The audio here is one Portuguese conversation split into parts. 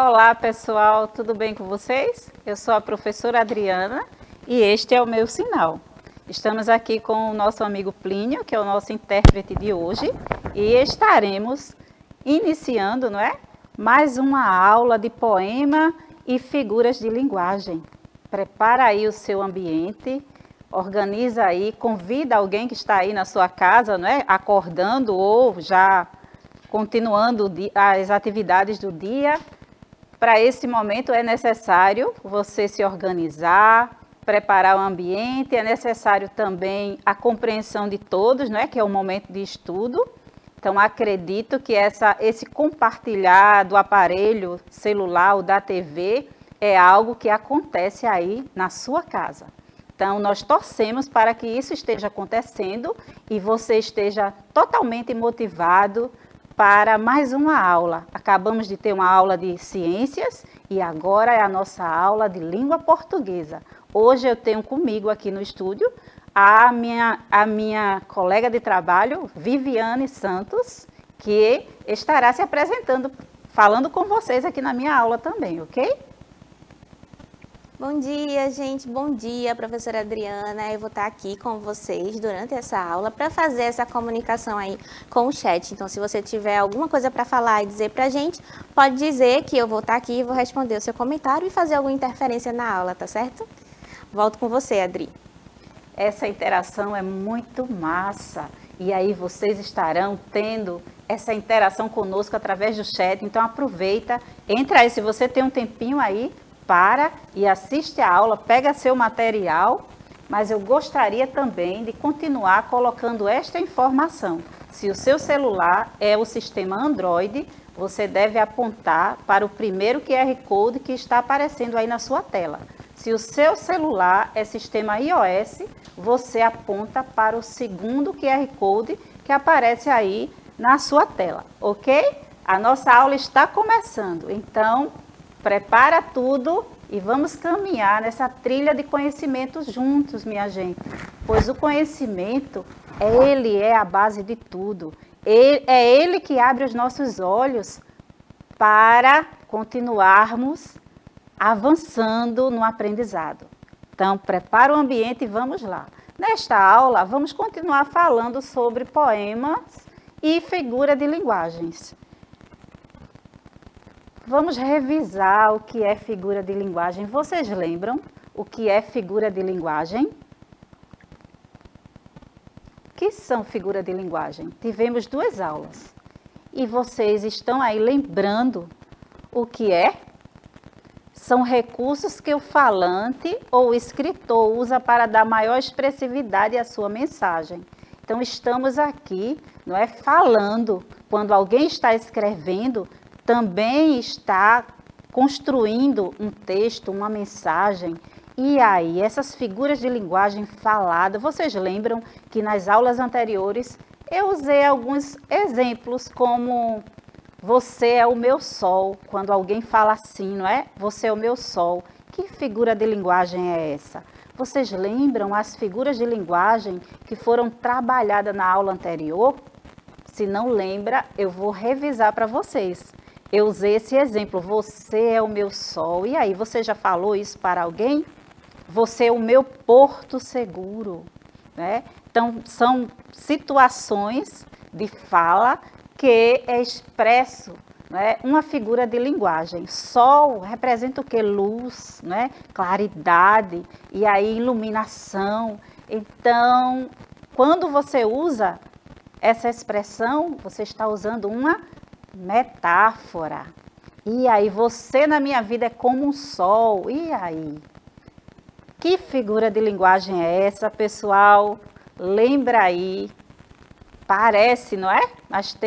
Olá, pessoal, tudo bem com vocês? Eu sou a professora Adriana e este é o meu sinal. Estamos aqui com o nosso amigo Plínio, que é o nosso intérprete de hoje, e estaremos iniciando, não é? Mais uma aula de poema e figuras de linguagem. Prepara aí o seu ambiente, organiza aí, convida alguém que está aí na sua casa, não é? Acordando ou já continuando as atividades do dia. Para esse momento é necessário você se organizar, preparar o ambiente, é necessário também a compreensão de todos, não é? Que é o momento de estudo. Então, acredito que esse compartilhar do aparelho celular ou da TV é algo que acontece aí na sua casa. Então, nós torcemos para que isso esteja acontecendo e você esteja totalmente motivado para mais uma aula. Acabamos de ter uma aula de ciências e agora é a nossa aula de língua portuguesa. Hoje eu tenho comigo aqui no estúdio a minha colega de trabalho, Viviane Santos, que estará se apresentando, falando com vocês aqui na minha aula também, ok? Bom dia, gente. Bom dia, professora Adriana. Eu vou estar aqui com vocês durante essa aula para fazer essa comunicação aí com o chat. Então, se você tiver alguma coisa para falar e dizer para a gente, pode dizer que eu vou estar aqui e vou responder o seu comentário e fazer alguma interferência na aula, tá certo? Volto com você, Adri. Essa interação é muito massa e aí vocês estarão tendo essa interação conosco através do chat. Então, aproveita, entra aí, se você tem um tempinho aí, para e assiste a aula, pega seu material, mas eu gostaria também de continuar colocando esta informação. Se o seu celular é o sistema Android, você deve apontar para o primeiro QR Code que está aparecendo aí na sua tela. Se o seu celular é sistema iOS, você aponta para o segundo QR Code que aparece aí na sua tela, ok? A nossa aula está começando, então prepara tudo e vamos caminhar nessa trilha de conhecimentos juntos, minha gente. Pois o conhecimento, ele é a base de tudo. É ele que abre os nossos olhos para continuarmos avançando no aprendizado. Então, prepara o ambiente e vamos lá. Nesta aula, vamos continuar falando sobre poemas e figura de linguagens. Vamos revisar o que é figura de linguagem. Vocês lembram o que é figura de linguagem? O que são figura de linguagem? Tivemos 2 aulas. E vocês estão aí lembrando o que é? São recursos que o falante ou o escritor usa para dar maior expressividade à sua mensagem. Então, estamos aqui, não é, falando. Quando alguém está escrevendo, também está construindo um texto, uma mensagem. E aí, essas figuras de linguagem falada, vocês lembram que nas aulas anteriores eu usei alguns exemplos como você é o meu sol, quando alguém fala assim, não é? Você é o meu sol. Que figura de linguagem é essa? Vocês lembram as figuras de linguagem que foram trabalhadas na aula anterior? Se não lembra, eu vou revisar para vocês. Eu usei esse exemplo, você é o meu sol. E aí, você já falou isso para alguém? Você é o meu porto seguro, né? Então, são situações de fala que é expresso, né? Uma figura de linguagem. Sol representa o quê? Luz, né? Claridade, e aí iluminação. Então, quando você usa essa expressão, você está usando uma metáfora. E aí, você na minha vida é como um sol. E aí? Que figura de linguagem é essa, pessoal? Lembra aí. Parece, não é? Mas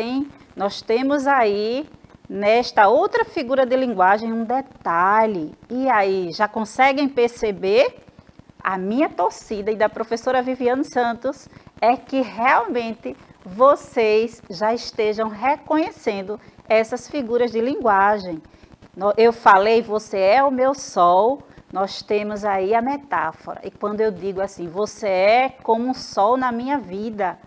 nós temos aí, nesta outra figura de linguagem, um detalhe. E aí, já conseguem perceber? A minha torcida e da professora Viviane Santos é que realmente vocês já estejam reconhecendo essas figuras de linguagem. Eu falei, você é o meu sol, nós temos aí a metáfora. E quando eu digo assim, você é como um sol na minha vida,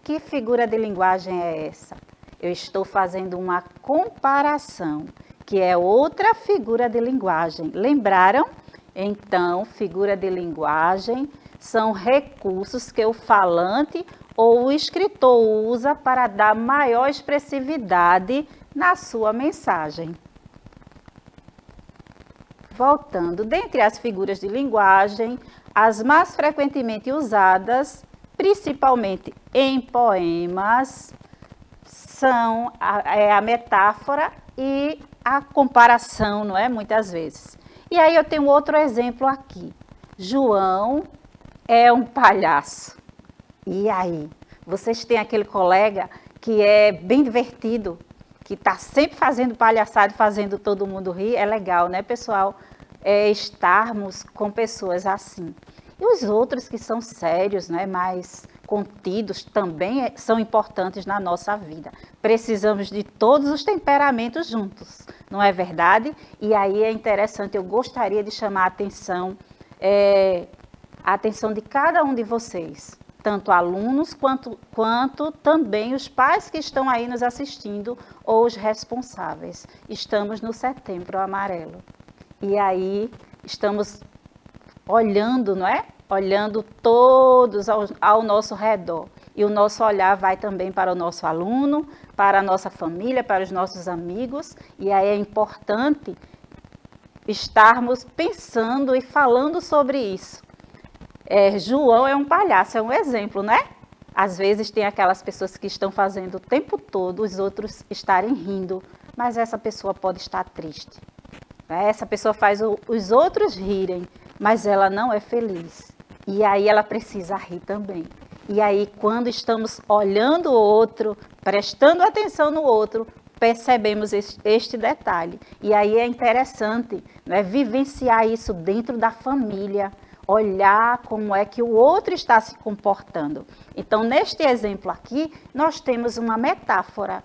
que figura de linguagem é essa? Eu estou fazendo uma comparação. que é outra figura de linguagem. Lembraram? Então, figura de linguagem são recursos que o falante ou o escritor usa para dar maior expressividade na sua mensagem. Voltando, dentre as figuras de linguagem, as mais frequentemente usadas, principalmente em poemas, são a metáfora e a comparação, não é? Muitas vezes. E aí eu tenho outro exemplo aqui. João é um palhaço. E aí? Vocês têm aquele colega que é bem divertido, que está sempre fazendo palhaçada, fazendo todo mundo rir? É legal, né, pessoal? Estarmos com pessoas assim. E os outros que são sérios, né, mais contidos, também são importantes na nossa vida. Precisamos de todos os temperamentos juntos, não é verdade? E aí é interessante, eu gostaria de chamar a atenção de cada um de vocês, tanto alunos quanto também os pais que estão aí nos assistindo ou os responsáveis. Estamos no Setembro Amarelo. E aí estamos olhando, não é? Olhando todos ao nosso redor. E o nosso olhar vai também para o nosso aluno, para a nossa família, para os nossos amigos. E aí é importante estarmos pensando e falando sobre isso. João é um palhaço, é um exemplo, né? Às vezes tem aquelas pessoas que estão fazendo o tempo todo os outros estarem rindo, mas essa pessoa pode estar triste. Essa pessoa faz os outros rirem, mas ela não é feliz. E aí ela precisa rir também. E aí quando estamos olhando o outro, prestando atenção no outro, percebemos este detalhe. E aí é interessante, né, vivenciar isso dentro da família, olhar como é que o outro está se comportando. Então, neste exemplo aqui, nós temos uma metáfora.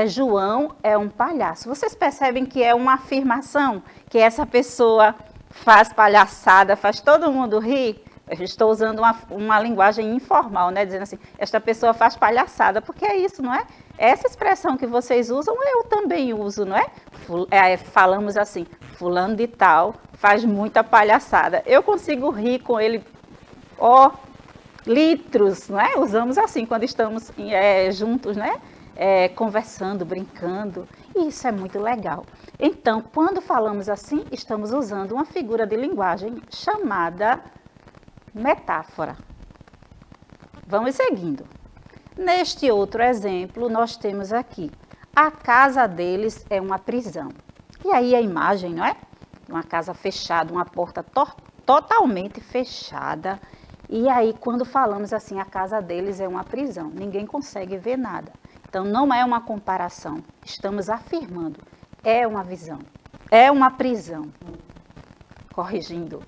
João é um palhaço. Vocês percebem que é uma afirmação, que essa pessoa faz palhaçada, faz todo mundo rir? Eu estou usando uma linguagem informal, né? Dizendo assim, esta pessoa faz palhaçada, porque é isso, não é? Essa expressão que vocês usam, eu também uso, não é? Falamos assim, fulano de tal faz muita palhaçada. Eu consigo rir com ele, litros, não é? Usamos assim quando estamos juntos, né? Conversando, brincando, e isso é muito legal. Então, quando falamos assim, estamos usando uma figura de linguagem chamada metáfora. Vamos seguindo. Neste outro exemplo, nós temos aqui, a casa deles é uma prisão. E aí a imagem, não é? Uma casa fechada, uma porta totalmente fechada. E aí, quando falamos assim, a casa deles é uma prisão, ninguém consegue ver nada. Então, não é uma comparação, estamos afirmando, é uma visão, é uma prisão. Corrigindo.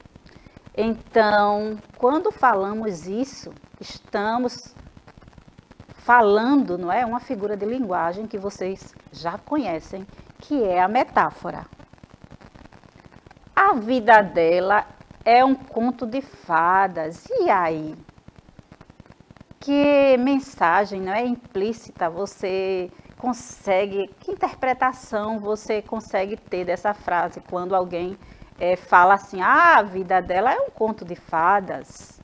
Então, quando falamos isso, estamos falando, não é? Uma figura de linguagem que vocês já conhecem, que é a metáfora. A vida dela é um conto de fadas. E aí? Que mensagem, não é, implícita você consegue, que interpretação você consegue ter dessa frase quando alguém fala assim, a vida dela é um conto de fadas,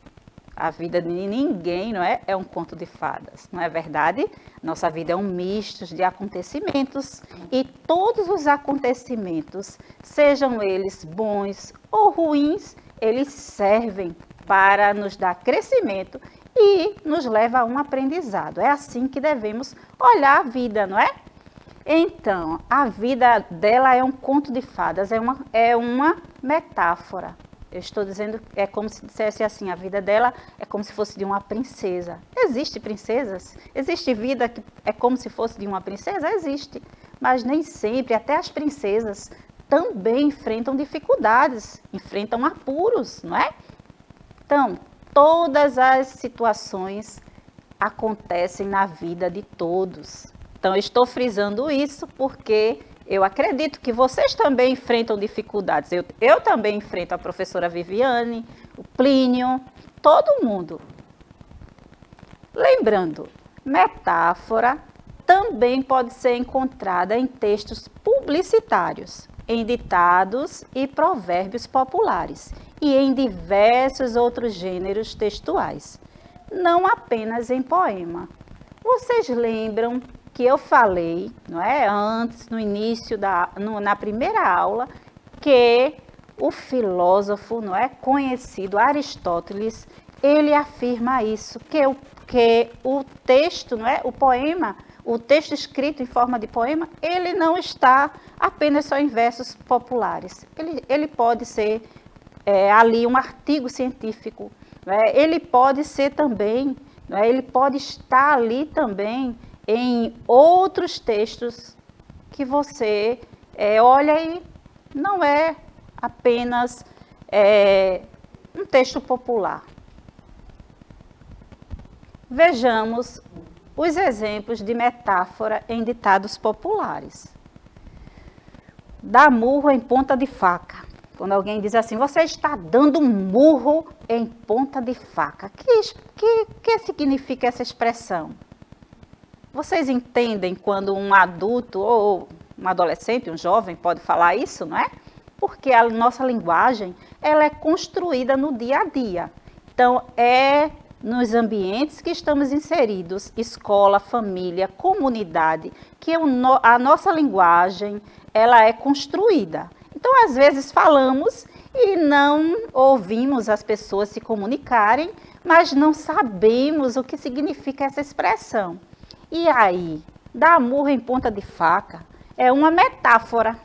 a vida de ninguém, não é? É um conto de fadas, não é verdade? Nossa vida é um misto de acontecimentos e todos os acontecimentos, sejam eles bons ou ruins, eles servem para nos dar crescimento e nos leva a um aprendizado. É assim que devemos olhar a vida, não é? Então, a vida dela é um conto de fadas, é uma metáfora. Eu estou dizendo, é como se dissesse assim, a vida dela é como se fosse de uma princesa. Existem princesas? Existe vida que é como se fosse de uma princesa? Existe. Mas nem sempre, até as princesas também enfrentam dificuldades, enfrentam apuros, não é? Então, todas as situações acontecem na vida de todos. Então, eu estou frisando isso porque eu acredito que vocês também enfrentam dificuldades. Eu também enfrento a professora Viviane, o Plínio, todo mundo. Lembrando, metáfora também pode ser encontrada em textos publicitários, em ditados e provérbios populares e em diversos outros gêneros textuais, não apenas em poema. Vocês lembram que eu falei, não é, antes, no início, na primeira aula, que o filósofo, não é, conhecido Aristóteles, ele afirma isso, que o texto, não é, o poema, o texto escrito em forma de poema, ele não está apenas só em versos populares. Ele pode ser ali um artigo científico, não é? Ele pode ser também, não é? Ele pode estar ali também em outros textos que você olha e não é apenas um texto popular. Vejamos os exemplos de metáfora em ditados populares. Dar murro em ponta de faca. Quando alguém diz assim, você está dando um murro em ponta de faca. Que significa essa expressão? Vocês entendem quando um adulto ou um adolescente, um jovem pode falar isso, não é? Porque a nossa linguagem, ela é construída no dia a dia. Então, nos ambientes que estamos inseridos, escola, família, comunidade, que a nossa linguagem, ela é construída. Então, às vezes falamos e não ouvimos as pessoas se comunicarem, mas não sabemos o que significa essa expressão. E aí, dar murro em ponta de faca é uma metáfora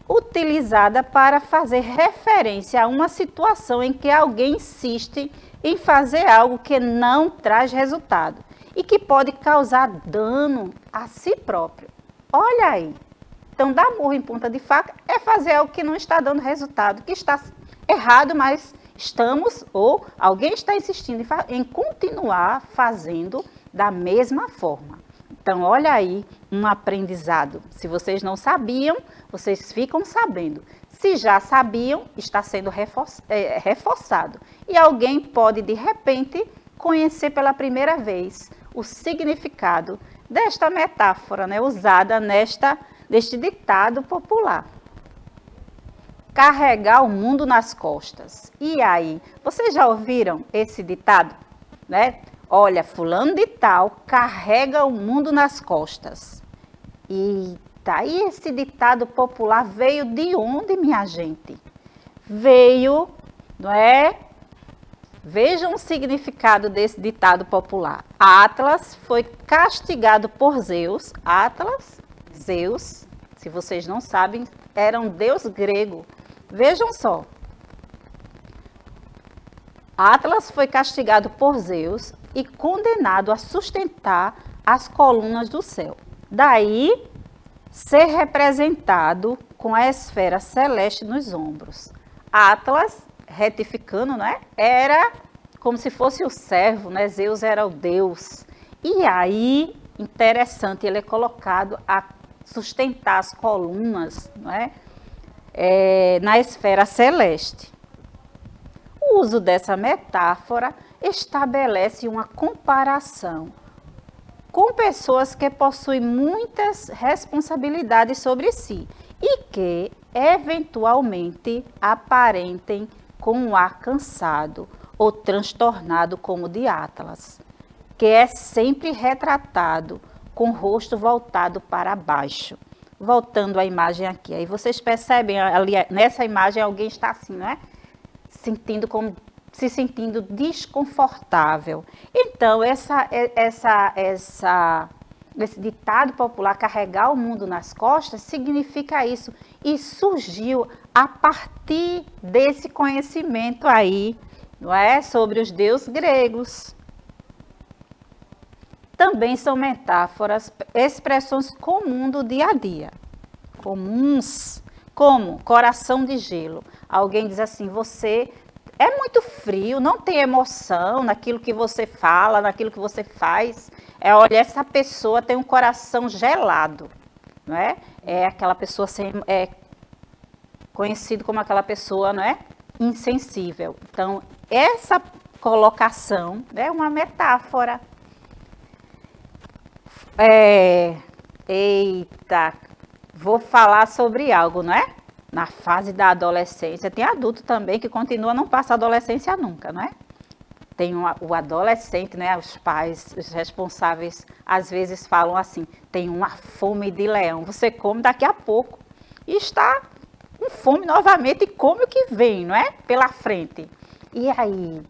utilizada para fazer referência a uma situação em que alguém insiste em fazer algo que não traz resultado e que pode causar dano a si próprio. Olha aí. Então, dar murro em ponta de faca é fazer algo que não está dando resultado, que está errado, mas alguém está insistindo em continuar fazendo da mesma forma. Então, olha aí um aprendizado. Se vocês não sabiam, vocês ficam sabendo. Se já sabiam, está sendo reforçado. E alguém pode, de repente, conhecer pela primeira vez o significado desta metáfora, né, usada neste ditado popular. Carregar o mundo nas costas. E aí, vocês já ouviram esse ditado, né? Olha, fulano de tal carrega o mundo nas costas. Eita, e esse ditado popular veio de onde, minha gente? Veio, não é? Vejam o significado desse ditado popular. Atlas foi castigado por Zeus. Atlas, Zeus, se vocês não sabem, era um deus grego. Vejam só. Atlas foi castigado por Zeus e condenado a sustentar as colunas do céu. Daí, ser representado com a esfera celeste nos ombros. Atlas, retificando, né, era como se fosse o servo, né? Zeus era o deus. E aí, interessante, ele é colocado a sustentar as colunas, né, na esfera celeste. O uso dessa metáfora estabelece uma comparação com pessoas que possuem muitas responsabilidades sobre si e que, eventualmente, aparentem com um ar cansado ou transtornado como o de Atlas, que é sempre retratado com o rosto voltado para baixo. Voltando à imagem aqui, aí vocês percebem, ali, nessa imagem alguém está assim, não é? Se sentindo desconfortável. Então, esse ditado popular, carregar o mundo nas costas, significa isso. E surgiu a partir desse conhecimento aí, não é? Sobre os deuses gregos. Também são metáforas, expressões comuns do dia a dia. Comuns, como coração de gelo. Alguém diz assim, você é muito frio, não tem emoção naquilo que você fala, naquilo que você faz. Olha, essa pessoa tem um coração gelado, não é? É aquela pessoa conhecido como aquela pessoa, não é? Insensível. Então, essa colocação é uma metáfora. vou falar sobre algo, não é? Na fase da adolescência, tem adulto também que continua, não passa a adolescência nunca, não é? Tem o adolescente, né? Os pais, os responsáveis, às vezes falam assim, tem uma fome de leão, você come daqui a pouco e está com fome novamente e come o que vem, não é? Pela frente. E aí,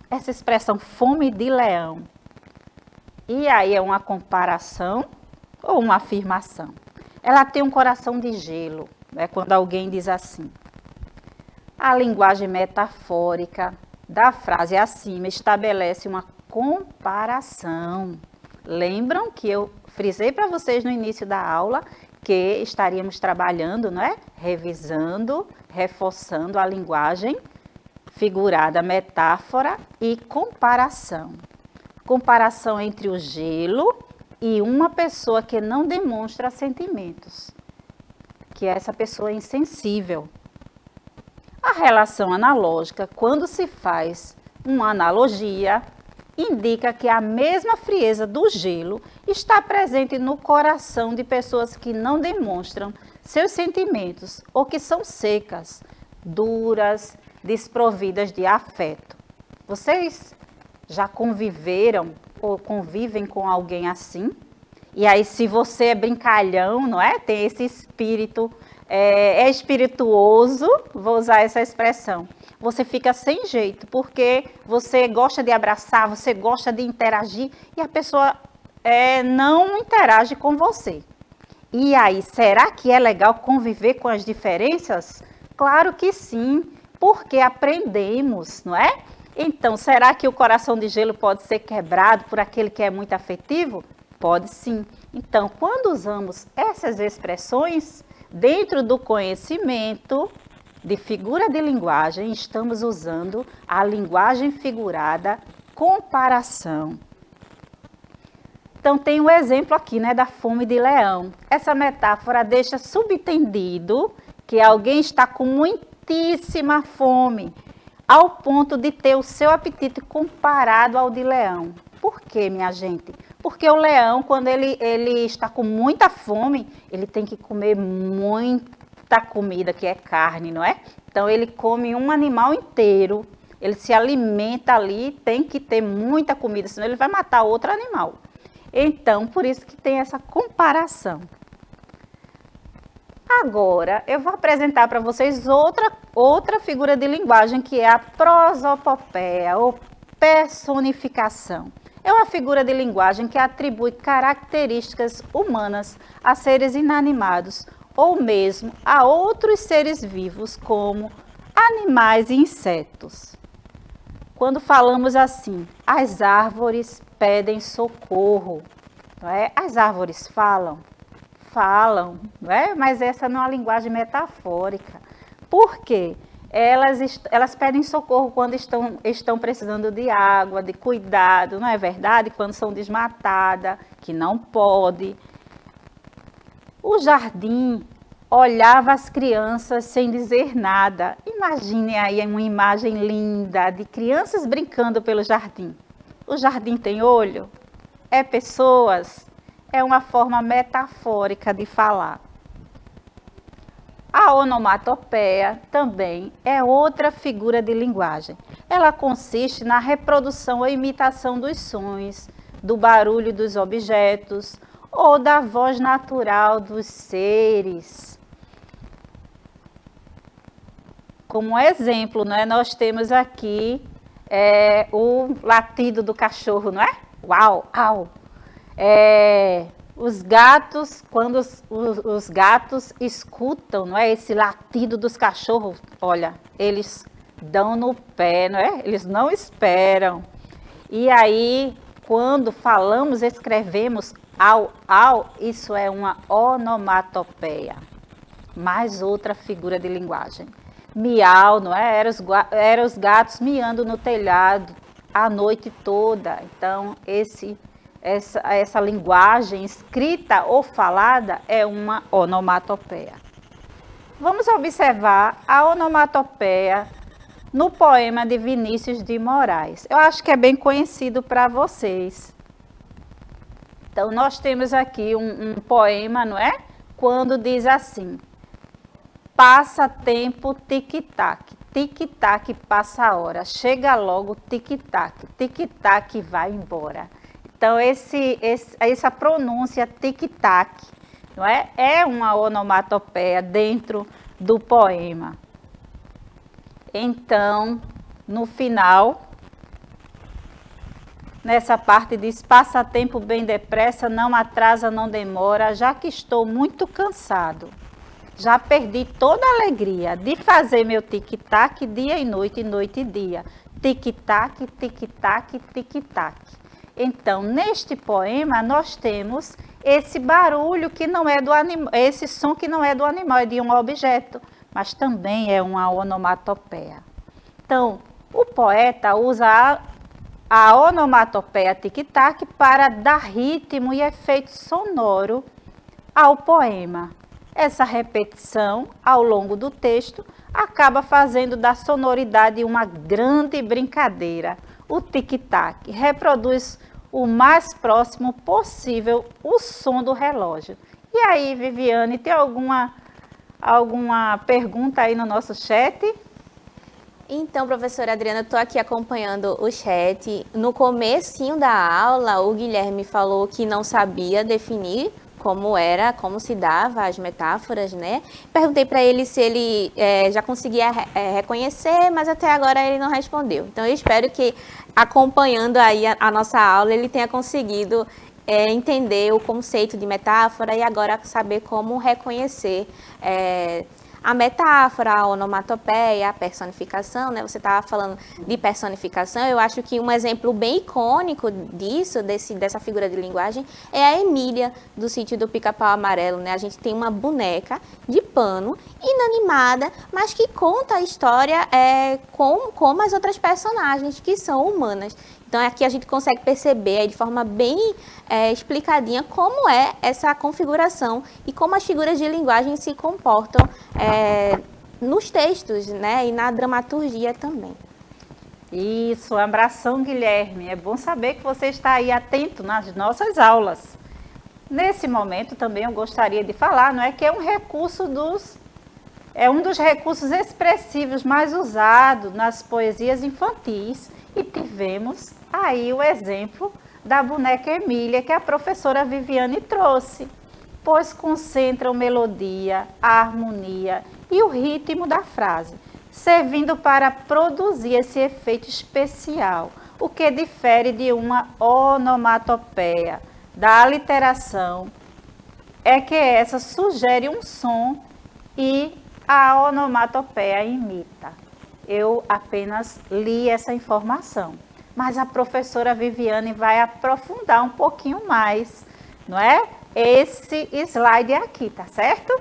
essa expressão fome de leão, e aí é uma comparação ou uma afirmação? Ela tem um coração de gelo, né? Quando alguém diz assim. A linguagem metafórica da frase acima estabelece uma comparação. Lembram que eu frisei para vocês no início da aula que estaríamos trabalhando, não é? Revisando, reforçando a linguagem figurada, metáfora e comparação. Comparação entre o gelo e uma pessoa que não demonstra sentimentos, que essa pessoa é insensível. A relação analógica, quando se faz uma analogia, indica que a mesma frieza do gelo está presente no coração de pessoas que não demonstram seus sentimentos ou que são secas, duras, desprovidas de afeto. Vocês já conviveram ou convivem com alguém assim? E aí, se você é brincalhão, não é? Tem esse espírito, é espirituoso, vou usar essa expressão. Você fica sem jeito, porque você gosta de abraçar, você gosta de interagir e a pessoa não interage com você. E aí, será que é legal conviver com as diferenças? Claro que sim, porque aprendemos, não é? Então, será que o coração de gelo pode ser quebrado por aquele que é muito afetivo? Pode sim. Então, quando usamos essas expressões dentro do conhecimento de figura de linguagem, estamos usando a linguagem figurada comparação. Então, tem um exemplo aqui, né, da fome de leão. Essa metáfora deixa subentendido que alguém está com muitíssima fome, ao ponto de ter o seu apetite comparado ao de leão. Por quê, minha gente? Porque o leão, quando ele está com muita fome, ele tem que comer muita comida, que é carne, não é? Então, ele come um animal inteiro, ele se alimenta ali, tem que ter muita comida, senão ele vai matar outro animal. Então, por isso que tem essa comparação. Agora, eu vou apresentar para vocês outra figura de linguagem, que é a prosopopeia, ou personificação. É uma figura de linguagem que atribui características humanas a seres inanimados, ou mesmo a outros seres vivos, como animais e insetos. Quando falamos assim, as árvores pedem socorro, não é? As árvores falam, não é? Mas essa não é uma linguagem metafórica. Por quê? Elas pedem socorro quando estão precisando de água, de cuidado, não é verdade? Quando são desmatadas, que não pode. O jardim olhava as crianças sem dizer nada. Imagine aí uma imagem linda de crianças brincando pelo jardim. O jardim tem olho? É pessoas? É uma forma metafórica de falar. A onomatopeia também é outra figura de linguagem. Ela consiste na reprodução ou imitação dos sons, do barulho dos objetos ou da voz natural dos seres. Como exemplo, né, nós temos aqui o latido do cachorro, não é? Uau, au. Os gatos, quando os gatos escutam, não é, esse latido dos cachorros, olha, eles dão no pé, não é? Eles não esperam. E aí, quando falamos, escrevemos au, au, isso é uma onomatopeia. Mais outra figura de linguagem. Miau, não é? Eram os gatos miando no telhado a noite toda. Então, essa linguagem escrita ou falada é uma onomatopeia. Vamos observar a onomatopeia no poema de Vinícius de Moraes. Eu acho que é bem conhecido para vocês. Então, nós temos aqui um poema, não é? quando diz assim: passa tempo, tic-tac, tic-tac passa a hora, chega logo, tic-tac, tic-tac vai embora. Então, essa pronúncia tic-tac, não é? É uma onomatopeia dentro do poema. Então, no final, nessa parte diz: passa tempo bem depressa, não atrasa, não demora, já que estou muito cansado. Já perdi toda a alegria de fazer meu tic-tac dia e noite e dia. Tic-tac, tic-tac, tic-tac. Então, neste poema, nós temos esse barulho que não é do animal, esse som que não é do animal, é de um objeto, mas também é uma onomatopeia. Então, o poeta usa a onomatopeia tic-tac para dar ritmo e efeito sonoro ao poema. Essa repetição ao longo do texto acaba fazendo da sonoridade uma grande brincadeira. O tic-tac reproduz o mais próximo possível o som do relógio. E aí, Viviane, tem alguma pergunta aí no nosso chat? Então, professora Adriana, estou aqui acompanhando o chat. No comecinho da aula, o Guilherme falou que não sabia definir como se dava as metáforas, né? Perguntei para ele se ele já conseguia reconhecer, mas até agora ele não respondeu. Então, eu espero que, acompanhando aí a nossa aula, ele tenha conseguido entender o conceito de metáfora e agora saber como reconhecer a metáfora, a onomatopeia, a personificação, né? Você estava falando de personificação, eu acho que um exemplo bem icônico disso, dessa figura de linguagem, é a Emília, do Sítio do Pica-Pau Amarelo, né? A gente tem uma boneca de pano, inanimada, mas que conta a história como as outras personagens, que são humanas. Então, aqui a gente consegue perceber de forma bem explicadinha como é essa configuração e como as figuras de linguagem se comportam nos textos, né, e na dramaturgia também. Isso, um abração, Guilherme. É bom saber que você está aí atento nas nossas aulas. Nesse momento também eu gostaria de falar, não é, que é um dos recursos expressivos mais usados nas poesias infantis, e tivemos aí o exemplo da boneca Emília, que a professora Viviane trouxe, pois concentram melodia, a harmonia e o ritmo da frase, servindo para produzir esse efeito especial, o que difere de uma onomatopeia. Da aliteração é que essa sugere um som e a onomatopeia imita. Eu apenas li essa informação, mas a professora Viviane vai aprofundar um pouquinho mais, não é? Esse slide aqui, tá certo?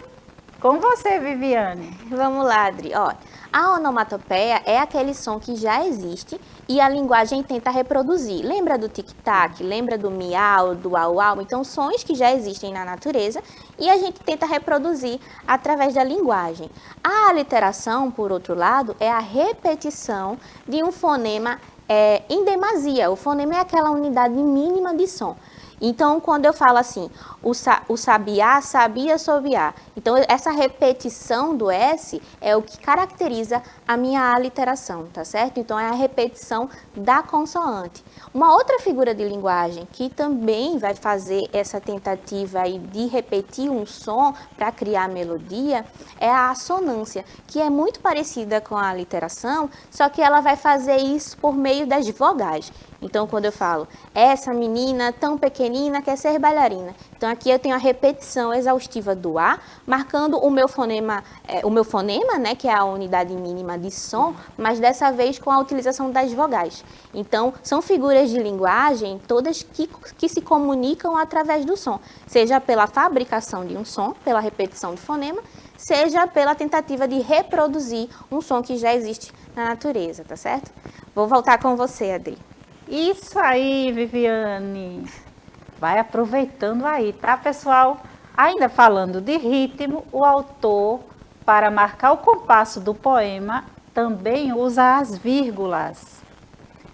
Com você, Viviane. Vamos lá, Adri. Ó, a onomatopeia é aquele som que já existe e a linguagem tenta reproduzir. Lembra do tic-tac? Lembra do miau, do au-au? Então, sons que já existem na natureza e a gente tenta reproduzir através da linguagem. A aliteração, por outro lado, é a repetição de um fonema em demasia. O fonema é aquela unidade mínima de som. Então, quando eu falo assim, o sabiá, sabia, sobiá. Então, essa repetição do S é o que caracteriza a minha aliteração, tá certo? Então, é a repetição da consoante. Uma outra figura de linguagem que também vai fazer essa tentativa aí de repetir um som para criar melodia é a assonância, que é muito parecida com a aliteração, só que ela vai fazer isso por meio das vogais. Então, quando eu falo, essa menina tão pequenina quer ser bailarina. Então, aqui eu tenho a repetição exaustiva do A, marcando o meu fonema, né, que é a unidade mínima de som, mas dessa vez com a utilização das vogais. Então, são figuras de linguagem, todas que se comunicam através do som, seja pela fabricação de um som, pela repetição do fonema, seja pela tentativa de reproduzir um som que já existe na natureza, tá certo? Vou voltar com você, Adri. Isso aí, Viviane. Vai aproveitando aí, tá, pessoal? Ainda falando de ritmo, o autor, para marcar o compasso do poema, também usa as vírgulas.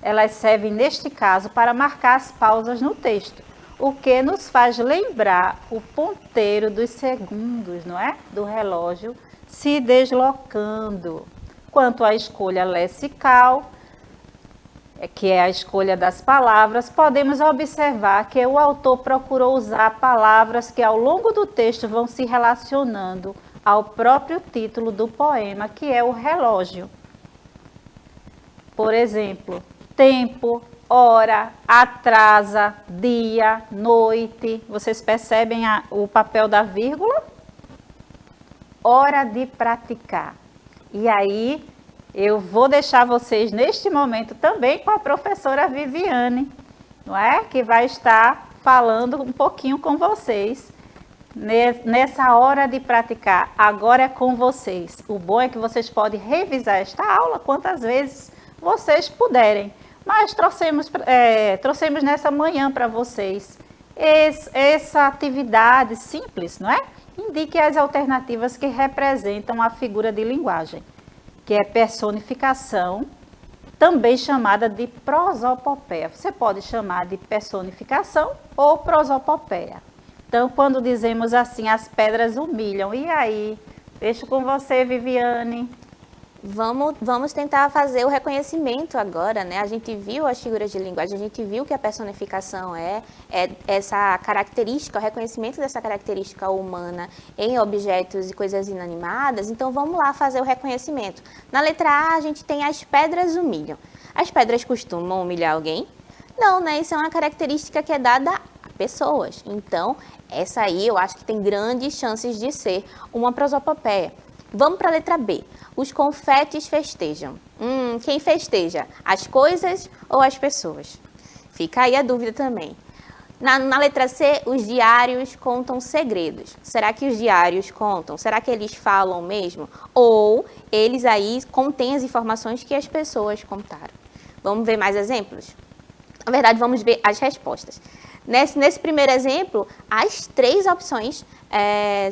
Elas servem, neste caso, para marcar as pausas no texto. o que nos faz lembrar o ponteiro dos segundos, não é? Do relógio se deslocando. Quanto à escolha lessical, que é a escolha das palavras, podemos observar que o autor procurou usar palavras que ao longo do texto vão se relacionando ao próprio título do poema, que é o relógio. Por exemplo, tempo, hora, atrasa, dia, noite. Vocês percebem o papel da vírgula? Hora de praticar. E aí, eu vou deixar vocês neste momento também com a professora Viviane, não é? Que vai estar falando um pouquinho com vocês nessa hora de praticar. Agora é com vocês. O bom é que vocês podem revisar esta aula quantas vezes vocês puderem. Mas trouxemos nessa manhã para vocês essa atividade simples, não é? Indique as alternativas que representam a figura de linguagem, que é personificação, também chamada de prosopopeia. Você pode chamar de personificação ou prosopopeia. Então, quando dizemos assim, as pedras humilham, e aí? Deixo com você, Viviane. Vamos tentar fazer o reconhecimento agora, né? A gente viu as figuras de linguagem, a gente viu que a personificação é essa característica, o reconhecimento dessa característica humana em objetos e coisas inanimadas. Então, vamos lá fazer o reconhecimento. Na letra A, a gente tem as pedras humilham. As pedras costumam humilhar alguém? Não, né? Isso é uma característica que é dada a pessoas. Então, essa aí eu acho que tem grandes chances de ser uma prosopopeia. Vamos para a letra B. Os confetes festejam. Quem festeja? As coisas ou as pessoas? Fica aí a dúvida também. Na letra C, os diários contam segredos. Será que os diários contam? Será que eles falam mesmo? Ou eles aí contêm as informações que as pessoas contaram? Vamos ver mais exemplos? Na verdade, vamos ver as respostas. Nesse primeiro exemplo, as 3 opções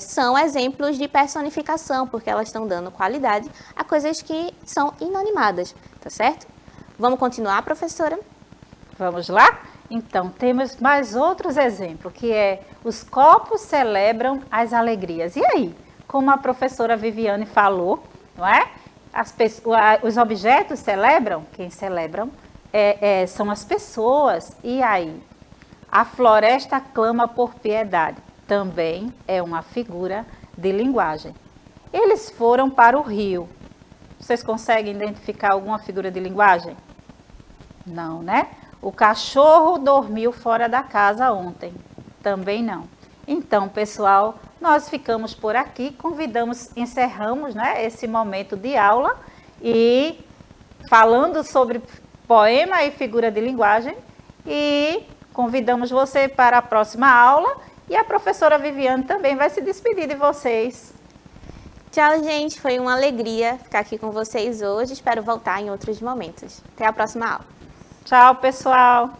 são exemplos de personificação, porque elas estão dando qualidade a coisas que são inanimadas, tá certo? Vamos continuar, professora? Vamos lá? Então, temos mais outros exemplos, que é os copos celebram as alegrias. E aí? Como a professora Viviane falou, não é? Os objetos celebram, quem celebram são as pessoas. E aí? A floresta clama por piedade, também é uma figura de linguagem. Eles foram para o rio. Vocês conseguem identificar alguma figura de linguagem? Não, né? O cachorro dormiu fora da casa ontem, também não. Então, pessoal, nós ficamos por aqui, encerramos, né, esse momento de aula e falando sobre poema e figura de linguagem e convidamos você para a próxima aula e a professora Viviane também vai se despedir de vocês. Tchau, gente. Foi uma alegria ficar aqui com vocês hoje. Espero voltar em outros momentos. Até a próxima aula. Tchau, pessoal.